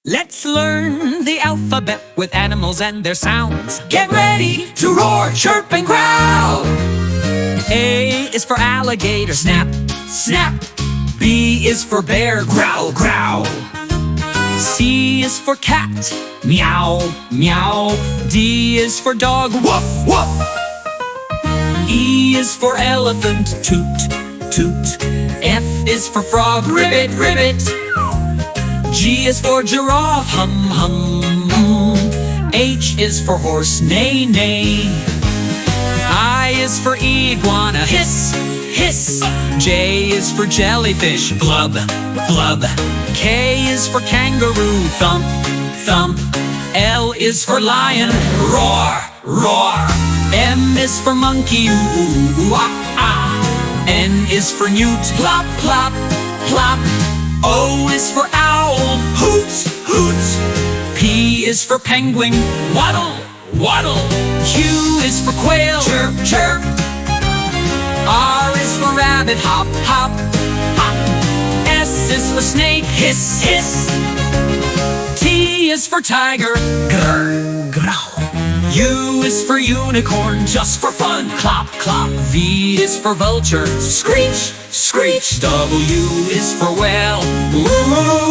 Let's learn the alphabet with animals and their sounds. Get ready to roar, chirp, and growl. A is for alligator, snap, snap. B is for bear, growl, growl. C is for cat, meow, meow. D is for dog, woof, woof. E is for elephant, toot, toot. F is for frog, ribbit, ribbit. G is for giraffe, hum, hum. H is for horse, neigh, neigh. I is for iguana, hiss, hiss. J is for jellyfish, blub, blub. K is for kangaroo, thump, thump. L is for lion, roar, roar. M is for monkey, ooh, ooh, ah, ah. N is for newt, plop, plop, plop. O is for owl, hoot, hoot. P is for penguin, waddle, waddle. Q is for quail, chirp, chirp. R is for rabbit, hop, hop, hop. S is for snake, hiss, hiss. T is for tiger, grr, growl. U is for unicorn, just for fun, clop, clop. V is for vulture, screech, screech. W is for whale, woo,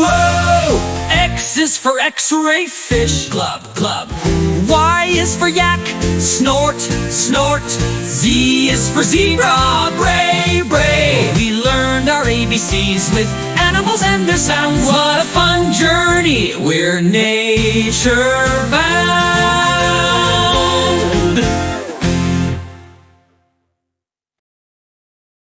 woo. X is for x-ray fish, glub, glub. Y is for yak, snort, snort. Z is for zebra, bray, bray. We learned our ABCs with animals and their sounds. What a fun journey, we're nature bound.